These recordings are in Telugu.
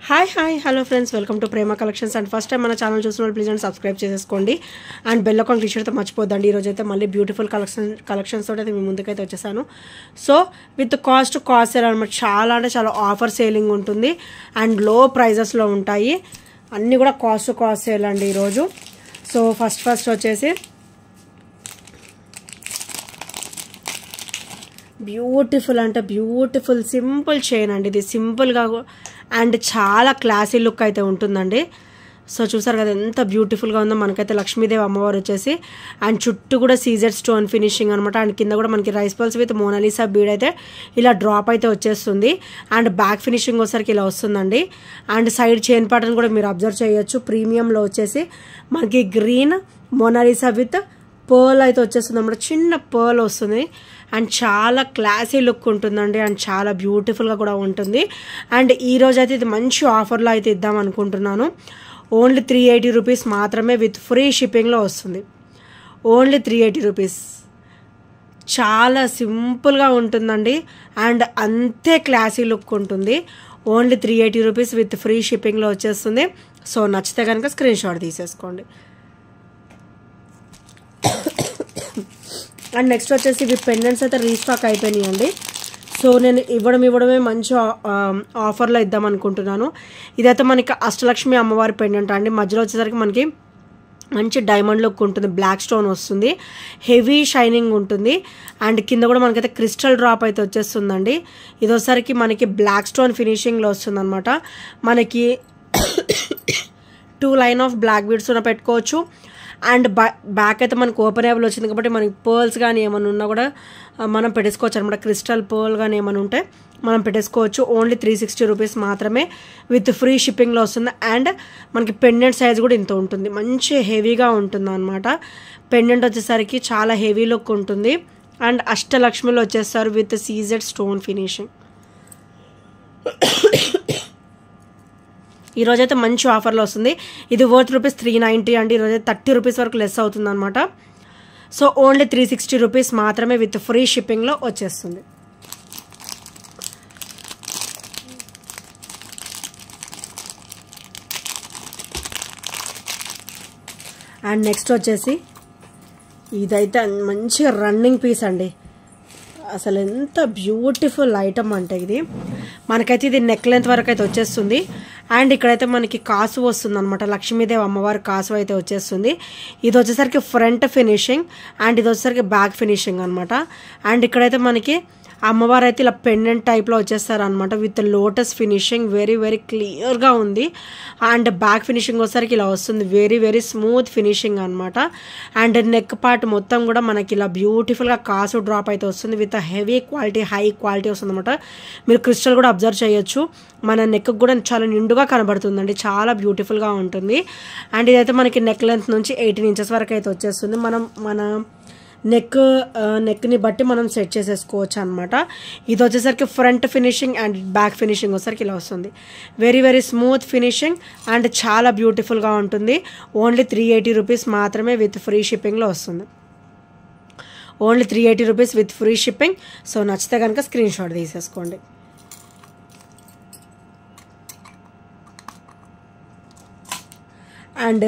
Hi hello friends, welcome to Prema collections. And first time మన ఛానల్ చూసిన వాళ్ళు ప్లీజ్ అండ్ సబ్స్క్రైబ్ చేసేసుకోండి అండ్ బెల్ ఐకాన్ క్లిక్ చేయడం మర్చిపోద్దండి. ఈరోజు అయితే మళ్ళీ బ్యూటిఫుల్ కలెక్షన్స్ తోటి అయితే మీ ముందుకైతే వచ్చేసాను. సో విత్ కాస్ట్ సేల్ అనమాట. చాలా అంటే చాలా ఆఫర్ సేలింగ్ ఉంటుంది అండ్ లో ప్రైజెస్లో ఉంటాయి. అన్నీ కూడా కాస్ట్ సేల్ అండి ఈరోజు. సో ఫస్ట్ వచ్చేసి బ్యూటిఫుల్ అంటే బ్యూటిఫుల్ సింపుల్ చైన్ అండి. ఇది సింపుల్గా అండ్ చాలా క్లాసీ లుక్ అయితే ఉంటుందండి. సో చూసారు కదా ఎంత బ్యూటిఫుల్గా ఉందో. మనకైతే లక్ష్మీదేవి అమ్మవారు వచ్చేసి అండ్ చుట్టూ కూడా సీజెడ్ స్టోన్ ఫినిషింగ్ అనమాట. అండ్ కింద కూడా మనకి rice pearls with Monalisa bead అయితే ఇలా డ్రాప్ అయితే వచ్చేస్తుంది. అండ్ బ్యాక్ ఫినిషింగ్ వచ్చేసరికి ఇలా వస్తుందండి. అండ్ సైడ్ చైన్ ప్యాటర్న్ కూడా మీరు అబ్జర్వ్ చేయొచ్చు. ప్రీమియంలో వచ్చేసి మనకి గ్రీన్ మోనాలిసా విత్ పర్ల్ అయితే వచ్చేస్తుంది అన్నమాట. చిన్న పర్ల్ వస్తుంది అండ్ చాలా క్లాసీ లుక్ ఉంటుందండి అండ్ చాలా బ్యూటిఫుల్గా కూడా ఉంటుంది. అండ్ ఈరోజు అయితే ఇది మంచి ఆఫర్లో అయితే ఇద్దాం అనుకుంటున్నాను. ఓన్లీ 380 రూపీస్ మాత్రమే విత్ ఫ్రీ షిప్పింగ్లో వస్తుంది. Only 380 rupees. చాలా సింపుల్గా ఉంటుందండి అండ్ అంతే క్లాసీ లుక్ ఉంటుంది. ఓన్లీ 380 రూపీస్ విత్ ఫ్రీ షిప్పింగ్లో వచ్చేస్తుంది. సో నచ్చితే కనుక స్క్రీన్ షాట్ తీసేసుకోండి. అండ్ నెక్స్ట్ వచ్చేసి ఇవి పెండెంట్స్ అయితే రీస్టాక్ అయిపోయినాయండి. సో నేను ఇవ్వడమే మంచి ఆఫర్లో ఇద్దాం అనుకుంటున్నాను. ఇదైతే మనకి అష్టలక్ష్మి అమ్మవారి పెండెంట్ అండి. మధ్యలో వచ్చేసరికి మనకి మంచి డైమండ్ లుక్ ఉంటుంది. బ్లాక్ స్టోన్ వస్తుంది. హెవీ షైనింగ్ ఉంటుంది. అండ్ కింద కూడా మనకైతే క్రిస్టల్ డ్రాప్ అయితే వచ్చేస్తుందండి. ఇది వచ్చేసరికి మనకి బ్లాక్ స్టోన్ ఫినిషింగ్లో వస్తుంది అనమాట. మనకి 2 లైన్ ఆఫ్ బ్లాక్ బీడ్స్ ఉన్న పెట్టుకోవచ్చు. అండ్ బ్యాక్ అయితే మనకు ఓపెనబుల్ వచ్చింది కాబట్టి మనకి పర్ల్స్ కానీ ఏమైనా ఉన్నా కూడా మనం పెట్టేసుకోవచ్చు అనమాట. క్రిస్టల్ పర్ల్ కానీ ఏమైనా ఉంటే మనం పెట్టేసుకోవచ్చు. ఓన్లీ 360 రూపీస్ మాత్రమే విత్ ఫ్రీ షిప్పింగ్లో వస్తుంది. అండ్ మనకి పెండెంట్ సైజ్ కూడా ఇంత ఉంటుంది. మంచి హెవీగా ఉంటుంది అనమాట. పెండెంట్ వచ్చేసరికి చాలా హెవీ లుక్ ఉంటుంది. అండ్ అష్టలక్ష్మిలో వచ్చేస్తారు విత్ సీజెడ్ స్టోన్ ఫినిషింగ్. ఈరోజైతే మంచి ఆఫర్లో వస్తుంది. ఇది వర్త్ రూపీస్ 390 అండి. ఈరోజైతే 30 రూపీస్ వరకు లెస్ అవుతుంది అనమాట. సో ఓన్లీ 360 రూపీస్ మాత్రమే విత్ ఫ్రీ షిప్పింగ్లో వచ్చేస్తుంది. అండ్ నెక్స్ట్ వచ్చేసి ఇదైతే మంచిగా రన్నింగ్ పీస్ అండి. అసలు ఎంత బ్యూటిఫుల్ ఐటమ్ అంటే ఇది. మనకైతే ఇది నెక్ లెంత్ వరకు అయితే వచ్చేస్తుంది. అండ్ ఇక్కడైతే మనకి కాసు వస్తుంది అనమాట. లక్ష్మీదేవి అమ్మవారి కాసు అయితే వచ్చేస్తుంది. ఇది వచ్చేసరికి ఫ్రంట్ ఫినిషింగ్ అండ్ ఇది వచ్చేసరికి బ్యాక్ ఫినిషింగ్ అనమాట. అండ్ ఇక్కడైతే మనకి అమ్మవారు అయితే ఇలా పెండెంట్ టైప్లో వచ్చేస్తారు అనమాట with lotus finishing. Very very క్లియర్గా ఉంది. అండ్ బ్యాక్ ఫినిషింగ్ వచ్చేసరికి ఇలా వస్తుంది. వెరీ వెరీ స్మూత్ ఫినిషింగ్ అనమాట. అండ్ నెక్ పార్ట్ మొత్తం కూడా మనకి ఇలా బ్యూటిఫుల్గా కాసు డ్రాప్ అయితే వస్తుంది with heavy quality high quality వస్తుంది అనమాట. మీరు క్రిస్టల్ కూడా అబ్జర్వ్ చేయొచ్చు. మన నెక్ కూడా చాలా నిండుగా కనబడుతుందండి. చాలా బ్యూటిఫుల్గా ఉంటుంది. అండ్ ఇదైతే మనకి నెక్ లెంత్ నుంచి 18 ఇంచెస్ వరకు అయితే వచ్చేస్తుంది. మన నెక్ని బట్టి మనం సెట్ చేసేసుకోవచ్చు అనమాట. ఇది వచ్చేసరికి front finishing and back finishing వచ్చేసరికి ఇలా వస్తుంది. Very very smooth finishing and చాలా బ్యూటిఫుల్గా ఉంటుంది. ఓన్లీ 380 రూపీస్ మాత్రమే విత్ ఫ్రీ షిప్పింగ్లో వస్తుంది. Only 380 rupees with free shipping. So నచ్చితే కనుక స్క్రీన్ షాట్ తీసేసుకోండి. అండ్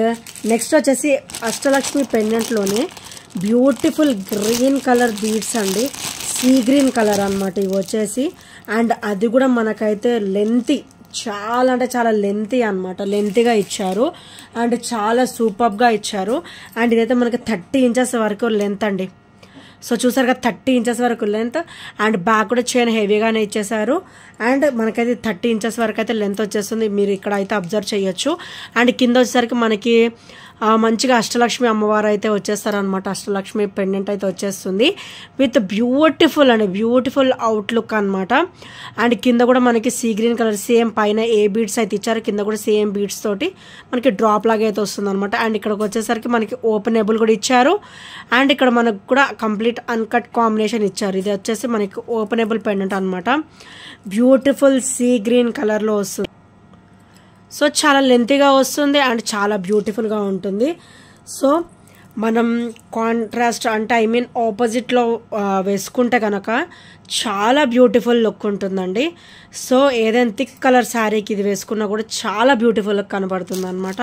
నెక్స్ట్ వచ్చేసి అష్టలక్ష్మి పెండెంట్లోనే బ్యూటిఫుల్ గ్రీన్ కలర్ బీడ్స్ అండి. సీ గ్రీన్ కలర్ అనమాట ఇవి వచ్చేసి. అండ్ అది కూడా మనకైతే లెంతీ, చాలా అంటే చాలా లెంతీ అనమాట. లెంతీగా ఇచ్చారు అండ్ చాలా సూపర్గా ఇచ్చారు. అండ్ ఇదైతే మనకి 30 ఇంచెస్ వరకు లెంత్ అండి. సో చూసారు కదా 30 ఇంచెస్ వరకు లెంత్. అండ్ బ్యాక్ కూడా చైన్ హెవీగానే ఇచ్చేసారు. అండ్ మనకైతే 30 ఇంచెస్ వరకు అయితే లెంత్ వచ్చేస్తుంది. మీరు ఇక్కడ అయితే అబ్జర్వ్ చేయొచ్చు. అండ్ కింద వచ్చేసరికి మనకి మంచిగా అష్టలక్ష్మి అమ్మవారు అయితే వచ్చేస్తారనమాట. అష్టలక్ష్మి పెండెంట్ అయితే వచ్చేస్తుంది విత్ బ్యూటిఫుల్ అండి బ్యూటిఫుల్ అవుట్లుక్ అనమాట. అండ్ కింద కూడా మనకి సీ గ్రీన్ కలర్ సేమ్ పైన ఏ బీడ్స్ అయితే ఇచ్చారు, కింద కూడా సేమ్ బీడ్స్ తోటి మనకి డ్రాప్ లాగా అయితే వస్తుంది అనమాట. అండ్ ఇక్కడికి వచ్చేసరికి మనకి ఓపెనబుల్ కూడా ఇచ్చారు. అండ్ ఇక్కడ మనకు కూడా కంప్లీట్ అన్కట్ కాంబినేషన్ ఇచ్చారు. ఇది వచ్చేసి మనకి ఓపెనబుల్ పెండెంట్ అనమాట. బ్యూటిఫుల్ సీ గ్రీన్ కలర్లో వస్తుంది. సో చాలా లెంతీగా వస్తుంది అండ్ చాలా బ్యూటిఫుల్గా ఉంటుంది. సో మనం కాంట్రాస్ట్ అంటే ఐ మీన్ ఆపోజిట్లో వేసుకుంటే కనుక చాలా బ్యూటిఫుల్ లుక్ ఉంటుందండి. సో ఏదైనా థిక్ కలర్ శారీకి ఇది వేసుకున్నా కూడా చాలా బ్యూటిఫుల్ లుక్ కనబడుతుంది అనమాట.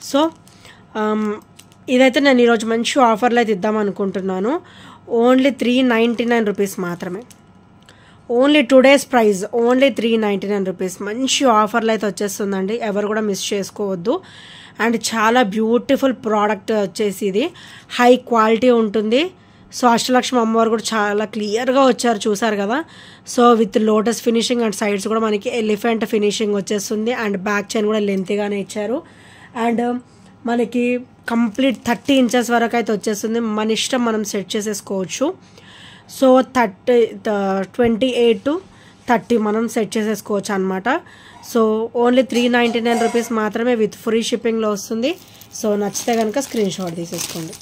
సో ఇదైతే నేను ఈరోజు మంచి ఆఫర్లో అయితే ఇద్దాం అనుకుంటున్నాను. ఓన్లీ 399 రూపీస్ మాత్రమే. Only today's price only 399 rupees. మంచి ఆఫర్లో అయితే వచ్చేస్తుందండి, ఎవరు కూడా మిస్ చేసుకోవద్దు. అండ్ చాలా బ్యూటిఫుల్ ప్రోడక్ట్ వచ్చేసి ఇది హై క్వాలిటీ ఉంటుంది. సో అష్టలక్ష్మి అమ్మవారు కూడా చాలా క్లియర్గా వచ్చారు, చూసారు కదా. So with lotus finishing and sides కూడా మనకి ఎలిఫెంట్ ఫినిషింగ్ వచ్చేస్తుంది. అండ్ బ్యాక్ చైన్ కూడా లెంతీగానే ఇచ్చారు. అండ్ మనకి కంప్లీట్ 30 ఇంచెస్ వరకు అయితే వచ్చేస్తుంది. మన ఇష్టం, మనం సెట్ చేసేసుకోవచ్చు. సో 28 to 30 మనం సెట్ చేసేసుకోవచ్చు అనమాట. సో ఓన్లీ 399 రూపీస్ మాత్రమే విత్ ఫ్రీ షిప్పింగ్లో వస్తుంది. సో నచ్చితే కనుక స్క్రీన్ షాట్ తీసేసుకోండి.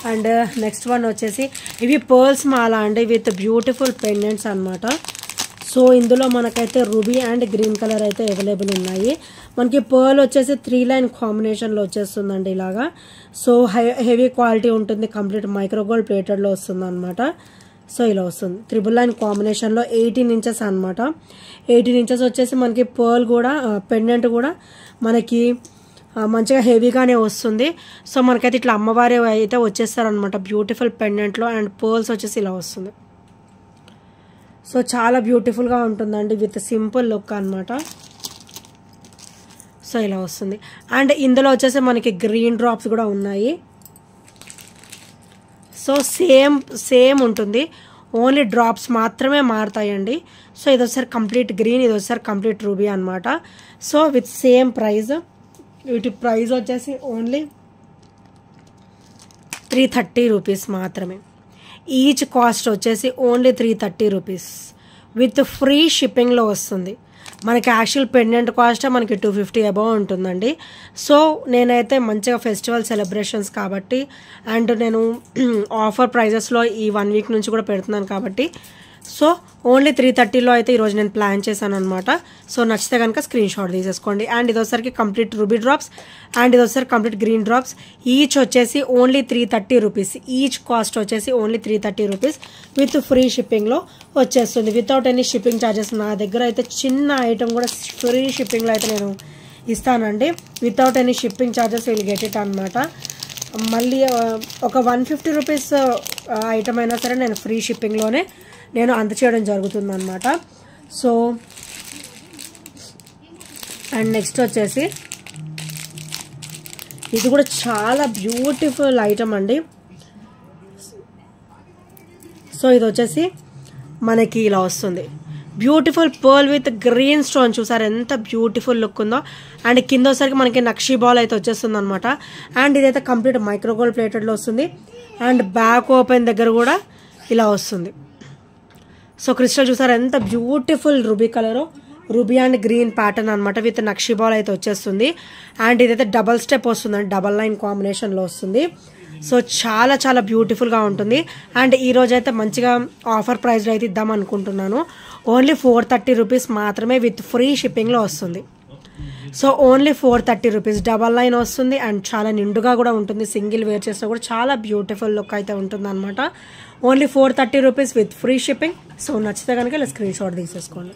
అండ్ నెక్స్ట్ వన్ వచ్చేసి ఇవి పర్ల్స్ మాల అండి విత్ బ్యూటిఫుల్ పెండెంట్స్ అనమాట. సో ఇందులో మనకైతే రూబీ అండ్ గ్రీన్ కలర్ అయితే అవైలబుల్ ఉన్నాయి. మనకి పర్ల్ వచ్చేసి 3 లైన్ కాంబినేషన్లో వచ్చేస్తుందండి ఇలాగా. సో హెవీ క్వాలిటీ ఉంటుంది, కంప్లీట్ మైక్రోగోల్డ్ ప్లేటెడ్లో వస్తుంది అనమాట. సో ఇలా వస్తుంది 3 లైన్ కాంబినేషన్లో 18 ఇంచెస్ అనమాట. 18 ఇంచెస్ వచ్చేసి మనకి పర్ల్ కూడా పెండెంట్ కూడా మనకి మంచిగా హెవీగానే వస్తుంది. సో మనకైతే ఇట్లా అమ్మవారి అయితే వచ్చేస్తారనమాట బ్యూటిఫుల్ పెండెంట్లో. అండ్ పర్ల్స్ వచ్చేసి ఇలా వస్తుంది. సో చాలా బ్యూటిఫుల్గా ఉంటుందండి విత్ సింపుల్ లుక్ అనమాట. సో ఇలా వస్తుంది. అండ్ ఇందులో వచ్చేసి మనకి గ్రీన్ డ్రాప్స్ కూడా ఉన్నాయి. సో సేమ్ ఉంటుంది, ఓన్లీ డ్రాప్స్ మాత్రమే మారుతాయండి. సో ఇది ఒకసారి కంప్లీట్ గ్రీన్, ఇది ఒకసారి కంప్లీట్ రూబీ అనమాట. So with same price. వీటి ప్రైస్ వచ్చేసి ఓన్లీ 330 రూపీస్ మాత్రమే. ఈచ్ కాస్ట్ వచ్చేసి ఓన్లీ 330 రూపీస్ విత్ ఫ్రీ షిప్పింగ్లో వస్తుంది. మనకి యాక్చువల్ పెండెంట్ కాస్ట్ మనకి 250 అబౌవ్ ఉంటుందండి. సో నేనైతే మంచిగా ఫెస్టివల్ సెలబ్రేషన్స్ కాబట్టి అండ్ నేను ఆఫర్ ప్రైజెస్లో ఈ 1 వీక్ నుంచి కూడా పెడుతున్నాను కాబట్టి సో ఓన్లీ 330లో అయితే ఈరోజు నేను ప్లాన్ చేశాను అనమాట. సో నచ్చితే కనుక స్క్రీన్ షాట్ తీసేసుకోండి. అండ్ ఇది ఒకసారికి కంప్లీట్ రూబీ డ్రాప్స్ అండ్ ఇది ఒకసారి కంప్లీట్ గ్రీన్ డ్రాప్స్. ఈచ్ వచ్చేసి ఓన్లీ 330 రూపీస్. ఈచ్ కాస్ట్ వచ్చేసి ఓన్లీ 330 రూపీస్ విత్ ఫ్రీ షిప్పింగ్లో వచ్చేస్తుంది, వితౌట్ ఎనీ షిప్పింగ్ ఛార్జెస్. నా దగ్గర అయితే చిన్న ఐటమ్ కూడా ఫ్రీ షిప్పింగ్లో అయితే నేను ఇస్తానండి. Without any shipping charges will get it అనమాట. మళ్ళీ ఒక 150 రూపీస్ ఐటమ్ అయినా సరే నేను ఫ్రీ షిప్పింగ్లోనే నేను అందచేయడం జరుగుతుంది అనమాట. సో అండ్ నెక్స్ట్ వచ్చేసి ఇది కూడా చాలా బ్యూటిఫుల్ ఐటమ్ అండి. సో ఇది వచ్చేసి మనకి ఇలా వస్తుంది, beautiful pearl with green stone. చూసారు ఎంత బ్యూటిఫుల్ లుక్ ఉందో. అండ్ కింద వచ్చేసరికి మనకి నక్షీ బాల్ అయితే వచ్చేస్తుంది అనమాట. అండ్ ఇదైతే కంప్లీట్ మైక్రోగోల్డ్ ప్లేటెడ్లో వస్తుంది. అండ్ బ్యాక్ ఓపెన్ దగ్గర కూడా ఇలా వస్తుంది. సో క్రిస్టల్ చూసారు ఎంత beautiful ruby colour, ruby and green pattern అనమాట విత్ నక్షీ బాల్ అయితే వచ్చేస్తుంది. అండ్ ఇదైతే డబల్ స్టెప్ వస్తుందండి, 9 లైన్ కాంబినేషన్లో వస్తుంది. సో చాలా చాలా బ్యూటిఫుల్గా ఉంటుంది. అండ్ ఈరోజు అయితే మంచిగా ఆఫర్ ప్రైస్లో అయితే ఇద్దాం అనుకుంటున్నాను. ఓన్లీ 430 రూపీస్ మాత్రమే విత్ ఫ్రీ షిప్పింగ్లో వస్తుంది. సో ఓన్లీ 430 రూపీస్ 9 లైన్ వస్తుంది. అండ్ చాలా నిండుగా కూడా ఉంటుంది, సింగిల్ వేర్ చేసినా కూడా చాలా బ్యూటిఫుల్ లుక్ అయితే ఉంటుంది అనమాట. Only 430 rupees with free shipping. So నచ్చితే కనుక ఇలా స్క్రీన్ షాట్ తీసేసుకోండి.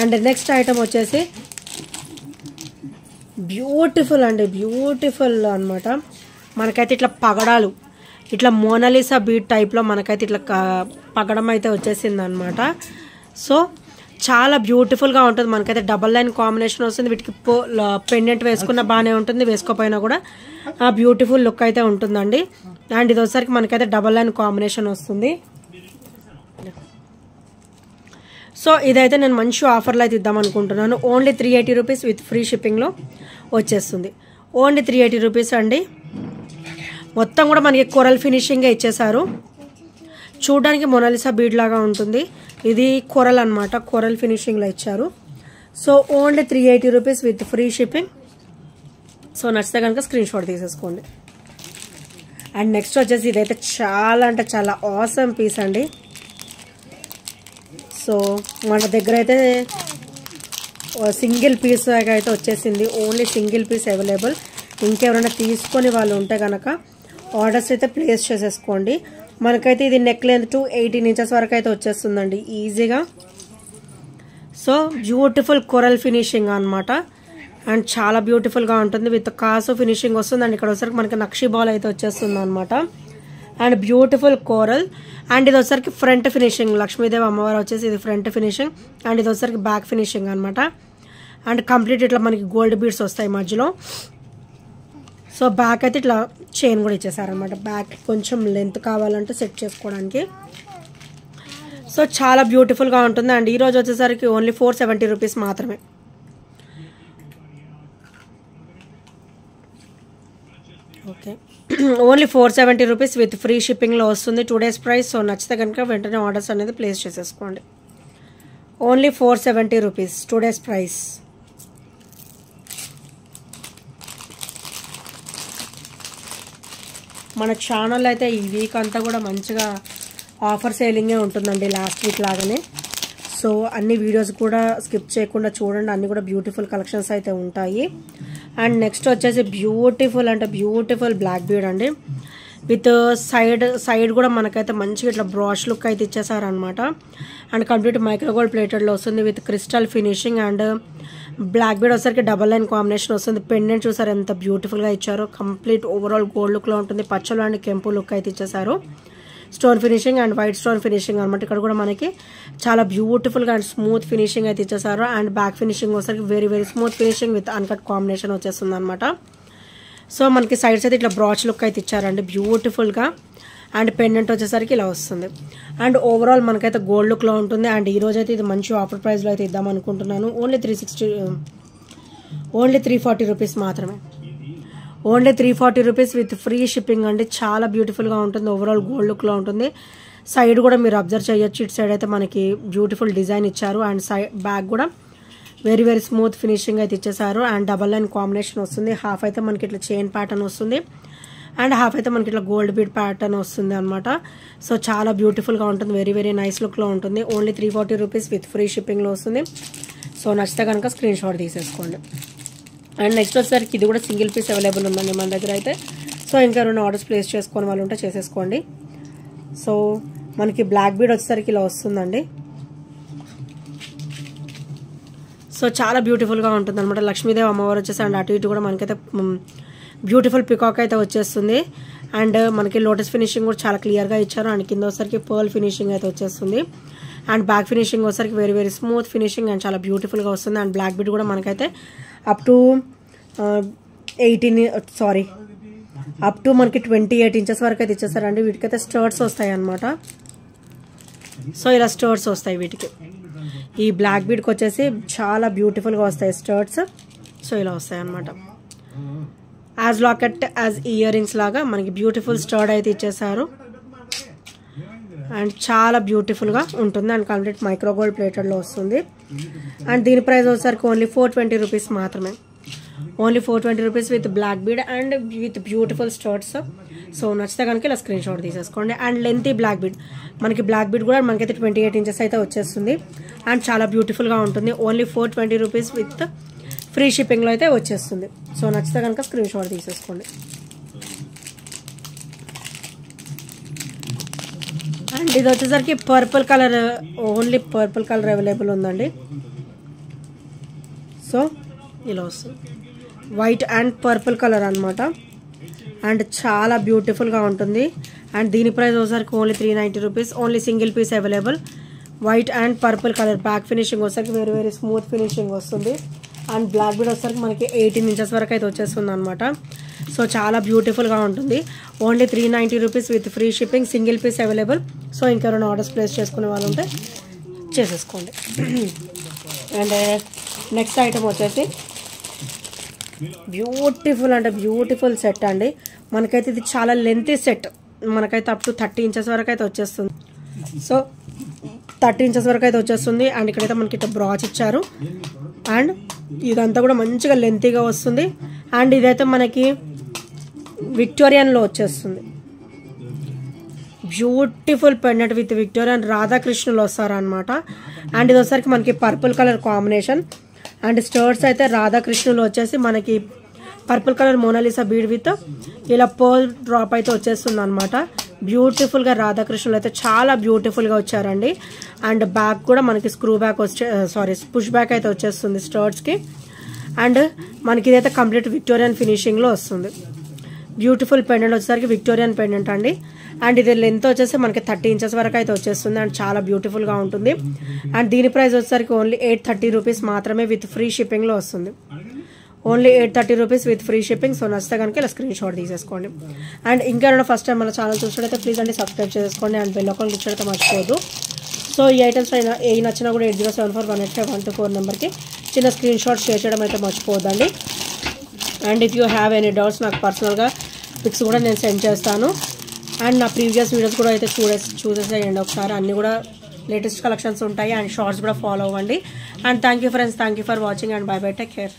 అండ్ నెక్స్ట్ ఐటమ్ వచ్చేసి బ్యూటిఫుల్ అండి, బ్యూటిఫుల్ అనమాట. మనకైతే ఇట్లా పగడాలు, ఇట్లా మోనాలిసా బీట్ టైప్లో మనకైతే ఇట్లా పగడం అయితే వచ్చేసింది అనమాట. సో చాలా బ్యూటిఫుల్గా ఉంటుంది. మనకైతే 9 లైన్ కాంబినేషన్ వస్తుంది. వీటికి పెండెంట్ వేసుకున్న బాగానే ఉంటుంది, వేసుకోపోయినా కూడా బ్యూటిఫుల్ లుక్ అయితే ఉంటుందండి. అండ్ ఇది వచ్చేసరికి మనకైతే 9 లైన్ కాంబినేషన్ వస్తుంది. సో ఇదైతే నేను మంచి ఆఫర్లో అయితే ఇద్దాం అనుకుంటున్నాను. ఓన్లీ 380 రూపీస్ విత్ ఫ్రీ షిప్పింగ్లో వచ్చేస్తుంది. ఓన్లీ 380 రూపీస్ అండి. మొత్తం కూడా మనకి కొరల్ ఫినిషింగ్గా ఇచ్చేసారు. చూడడానికి మొనాలిసా బీడ్ లాగా ఉంటుంది. ఇది కొరల్ అనమాట, కొరల్ ఫినిషింగ్లో ఇచ్చారు. So only 380 rupees with free shipping. So నచ్చితే కనుక స్క్రీన్ షాట్ తీసేసుకోండి. అండ్ నెక్స్ట్ వచ్చేసి ఇదైతే చాలా అంటే చాలా ఆసమ్ పీస్ అండి. సో మన దగ్గర అయితే సింగిల్ పీస్ అయితే వచ్చేసింది, ఓన్లీ సింగిల్ పీస్ అవైలబుల్. ఇంకెవరైనా తీసుకొని వాళ్ళు ఉంటే కనుక ఆర్డర్స్ అయితే ప్లేస్ చేసేసుకోండి. మనకైతే ఇది నెక్ లెంత్ టు 18 ఇంచెస్ వరకు అయితే వచ్చేస్తుందండి ఈజీగా. సో బ్యూటిఫుల్ కొరల్ ఫినిషింగ్ అనమాట, అండ్ చాలా బ్యూటిఫుల్గా ఉంటుంది. విత్ కాసు ఫినిషింగ్ వస్తుంది. అండ్ ఇక్కడ వచ్చరికి మనకి నక్షి బాల్ అయితే వచ్చేస్తుంది అనమాట. And beautiful coral. అండ్ ఇది వచ్చరికి ఫ్రంట్ ఫినిషింగ్, లక్ష్మీదేవి అమ్మవారు వచ్చేసి ఇది ఫ్రంట్ ఫినిషింగ్. అండ్ ఇది వచ్చరికి బ్యాక్ ఫినిషింగ్ అనమాట. అండ్ కంప్లీట్ ఇట్లా మనకి గోల్డ్ బీడ్స్ వస్తాయి మధ్యలో. సో బ్యాక్ అయితే ఇట్లా చైన్ కూడా ఇచ్చేసారనమాట. బ్యాక్ కొంచెం లెంత్ కావాలంటే సెట్ చేసుకోవడానికి. సో చాలా బ్యూటిఫుల్గా ఉంటుంది. అండ్ ఈరోజు వచ్చేసరికి ఓన్లీ 470 రూపీస్ మాత్రమే. Okay, only 470 rupees with free షిప్పింగ్లో వస్తుంది. 2 days ప్రైస్. సో నచ్చితే కనుక వెంటనే ఆర్డర్స్ అనేది ప్లేస్ చేసేసుకోండి. ఓన్లీ 470 రూపీస్, 2 days ప్రైస్. మన ఛానల్ అయితే ఈ వీక్ అంతా కూడా మంచిగా ఆఫర్ సేలింగే ఉంటుందండి, లాస్ట్ వీక్ లాగానే. సో అన్ని వీడియోస్ కూడా స్కిప్ చేయకుండా చూడండి, అన్ని కూడా బ్యూటిఫుల్ కలెక్షన్స్ అయితే ఉంటాయి. అండ్ నెక్స్ట్ వచ్చేసి బ్యూటిఫుల్ అంటే బ్యూటిఫుల్ బ్లాక్ బీడ్ అండి. విత్ సైడ్ కూడా మనకైతే మంచిగా ఇట్లా బ్రాష్ లుక్ అయితే ఇచ్చేసారనమాట. అండ్ కంప్లీట్ మైక్రోగోల్డ్ ప్లేటెడ్లో వస్తుంది with crystal finishing. And black bead వచ్చేసరికి డబల్ లైన్ కాంబినేషన్ వస్తుంది. పెండెంట్ చూసారు ఎంత బ్యూటిఫుల్గా ఇచ్చారు. కంప్లీట్ ఓవరాల్ గోల్డ్ లుక్లో ఉంటుంది. పచ్చలు అండ్ కెంపు లుక్ అయితే ఇచ్చేసారు. Stone finishing and white stone finishing అనమాట. ఇక్కడ కూడా మనకి చాలా బ్యూటిఫుల్గా అండ్ స్మూత్ ఫినిషింగ్ అయితే ఇచ్చేసారు. అండ్ బ్యాక్ ఫినిషింగ్ వచ్చేసరికి very very smooth finishing with uncut combination వచ్చేస్తుంది అనమాట. సో మనకి సైడ్స్ అయితే ఇట్లా బ్రాచ్ లుక్ అయితే ఇచ్చారండి బ్యూటిఫుల్గా. అండ్ పెండెంట్ వచ్చేసరికి ఇలా వస్తుంది. అండ్ ఓవరాల్ మనకైతే గోల్డ్ లుక్లో ఉంటుంది. అండ్ ఈరోజు అయితే ఇది మంచి ఆఫర్ ప్రైస్లో అయితే ఇద్దాం అనుకుంటున్నాను. ఓన్లీ 340 రూపీస్ మాత్రమే. Only 340 rupees with free shipping అండి. చాలా బ్యూటిఫుల్గా ఉంటుంది. ఓవరాల్ గోల్డ్ లుక్లో ఉంటుంది. సైడ్ కూడా మీరు అబ్జర్వ్ చేయొచ్చు. ఇటు సైడ్ అయితే మనకి బ్యూటిఫుల్ డిజైన్ ఇచ్చారు. అండ్ బ్యాక్ కూడా వెరీ వెరీ స్మూత్ ఫినిషింగ్ అయితే ఇచ్చేసారు. అండ్ డబల్ లైన్ కాంబినేషన్ వస్తుంది. హాఫ్ అయితే మనకి ఇట్లా చైన్ ప్యాటర్న్ వస్తుంది. అండ్ హాఫ్ అయితే మనకి ఇట్లా గోల్డ్ బీడ్ ప్యాటర్న్ వస్తుంది అనమాట. సో చాలా బ్యూటిఫుల్గా ఉంటుంది. వెరీ వెరీ నైస్ లుక్లో ఉంటుంది. ఓన్లీ 340 రూపీస్ విత్ ఫ్రీ షిప్పింగ్లో వస్తుంది. సో నచ్చితే కనుక స్క్రీన్ షాట్ తీసేసుకోండి. అండ్ నెక్స్ట్ వచ్చేసరికి ఇది కూడా సింగిల్ పీస్ అవైలబుల్ ఉందండి మన దగ్గర అయితే. సో ఇంకా ఎవరైనా ఆర్డర్స్ ప్లేస్ చేసుకొని వాళ్ళు ఉంటే చేసేసుకోండి. సో మనకి బ్లాక్ బీడ్ వచ్చేసరికి ఇలా వస్తుందండి. సో చాలా బ్యూటిఫుల్గా ఉంటుంది అనమాట. లక్ష్మీదేవి అమ్మవారు వచ్చేసి అండ్ అటు ఇటు కూడా మనకైతే బ్యూటిఫుల్ పికాక్ అయితే వచ్చేస్తుంది. అండ్ మనకి లోటస్ ఫినిషింగ్ కూడా చాలా క్లియర్గా ఇచ్చారు. అండ్ కింద వచ్చేసరికి పర్ల్ ఫినిషింగ్ అయితే వచ్చేస్తుంది. అండ్ బ్యాక్ ఫినిషింగ్ వచ్చేసరికి very very smooth finishing and చాలా బ్యూటిఫుల్గా వస్తుంది. అండ్ బ్లాక్ బీడ్ కూడా మనకైతే అప్ టు మనకి 28 ఇంచెస్ వరకు అయితే ఇచ్చేస్తారండి. వీటికైతే స్టర్ట్స్ వస్తాయి అన్నమాట. సో ఇలా స్టర్ట్స్ వస్తాయి వీటికి. ఈ బ్లాక్ బీడ్కి వచ్చేసి చాలా బ్యూటిఫుల్గా వస్తాయి స్టర్ట్స్. సో ఇలా వస్తాయి అన్నమాట. As locket as ear rings లాగా మనకి బ్యూటిఫుల్ స్టర్డ్ అయితే ఇచ్చేసారు. అండ్ చాలా బ్యూటిఫుల్గా ఉంటుంది. అండ్ కంప్లీట్ మైక్రోగోల్డ్ ప్లేటెడ్లో వస్తుంది. అండ్ దీని ప్రైస్ వచ్చేసరికి ఓన్లీ 420 రూపీస్ మాత్రమే. Only 420 rupees with black bead and with beautiful studs. So నచ్చితే కనుక ఇలా స్క్రీన్ షాట్ తీసేసుకోండి. అండ్ లెంతీ బ్లాక్ బీడ్, మనకి బ్లాక్ బీడ్ కూడా మనకైతే 28 ఇంచెస్ అయితే వచ్చేస్తుంది. అండ్ చాలా బ్యూటిఫుల్గా ఉంటుంది. ఓన్లీ 420 రూపీస్ విత్ ఫ్రీ షిప్పింగ్లో అయితే వచ్చేస్తుంది. సో నచ్చితే కనుక స్క్రీన్ షాట్ తీసేసుకోండి. అండ్ ఇది వచ్చేసరికి పర్పుల్ కలర్, ఓన్లీ పర్పుల్ కలర్ అవైలబుల్ ఉందండి. సో ఇలా వస్తుంది. వైట్ అండ్ పర్పుల్ కలర్ అనమాట. అండ్ చాలా బ్యూటిఫుల్గా ఉంటుంది. అండ్ దీని ప్రైస్ వచ్చేసరికి only 390 rupees. Only single piece available. White and purple colour. Back finishing వచ్చేసరికి వెరీ వెరీ స్మూత్ ఫినిషింగ్ వస్తుంది. అండ్ బ్లాక్ బీడ్ వచ్చేసరికి మనకి 18 ఇంచెస్ వరకు అయితే వచ్చేస్తుంది అనమాట. సో చాలా బ్యూటిఫుల్గా ఉంటుంది. Only 390 rupees with free shipping. Single piece available. So ఇంకెవరైనా ఆర్డర్స్ ప్లేస్ చేసుకునే వాళ్ళు ఉంటే చేసేసుకోండి. అండ్ నెక్స్ట్ ఐటమ్ వచ్చేసి బ్యూటిఫుల్ అంటే బ్యూటిఫుల్ సెట్ అండి. మనకైతే ఇది చాలా లెంతీ సెట్. మనకైతే అప్ టు 30 ఇంచెస్ వరకు అయితే వచ్చేస్తుంది. సో 30 ఇంచెస్ వరకు అయితే వచ్చేస్తుంది. అండ్ ఇక్కడైతే మనకి ఇట్లా బ్రాచ్ ఇచ్చారు. అండ్ ఇదంతా కూడా మంచిగా లెంతీగా వస్తుంది. అండ్ ఇదైతే మనకి విక్టోరియన్లో వచ్చేస్తుంది. Beautiful pendant with Victoria and రాధాకృష్ణులు వస్తారనమాట. అండ్ ఇది వచ్చేసరికి మనకి purple colour combination. And studs అయితే రాధాకృష్ణులు వచ్చేసి మనకి purple colour Mona Lisa bead with ఇలా పర్ల్ డ్రాప్ అయితే వచ్చేస్తుంది అనమాట. బ్యూటిఫుల్గా రాధాకృష్ణులు అయితే చాలా బ్యూటిఫుల్గా వచ్చారండి. అండ్ బ్యాక్ కూడా మనకి స్క్రూ బ్యాక్ పుష్ బ్యాక్ అయితే వచ్చేస్తుంది స్టర్ట్స్కి. అండ్ మనకి ఇదైతే కంప్లీట్ విక్టోరియన్ ఫినిషింగ్లో వస్తుంది. బ్యూటిఫుల్ పెండెంట్ వచ్చేసరికి విక్టోరియన్ పెండెంట్ అండి. అండ్ ఇది లెంత్ వచ్చేసి మనకి 30 ఇంచెస్ వరకు అయితే వచ్చేస్తుంది. అండ్ చాలా బ్యూటిఫుల్గా ఉంటుంది. అండ్ దీని ప్రైస్ వచ్చేసరికి ఓన్లీ 830 రూపీస్ మాత్రమే విత్ ఫ్రీ షిప్పింగ్లో వస్తుంది. Only 830 rupees with free shipping. So నచ్చితే కనుక ఇలా స్క్రీన్ షాట్ తీసేసుకోండి. అండ్ ఇంకా ఫస్ట్ టైం మన ఛానల్ చూసినట్టయితే ప్లీజ్ అండి సబ్స్క్రైబ్ చేసుకోండి. అండ్ బెల్ ఐకాన్ క్లిక్ చేయడం మర్చిపోవద్దు. సో ఈ ఐటమ్స్ ఏ నచ్చినా కూడా 8074185124 నెంబర్కి చిన్న స్క్రీన్ షాట్ షేర్ చేయడం అయితే మర్చిపోవద్దండి. And if you have any doubts నాకు పర్సనల్గా పిక్స్ కూడా నేను సెండ్ చేస్తాను. అండ్ నా ప్రీవియస్ వీడియోస్ కూడా అయితే చూసేసేయండి ఒకసారి. అన్నీ కూడా లేటెస్ట్ కలెక్షన్స్ ఉంటాయి. అండ్ షార్ట్స్ కూడా ఫాలో అవ్వండి. And thank you friends, thank you for watching and by by, take care.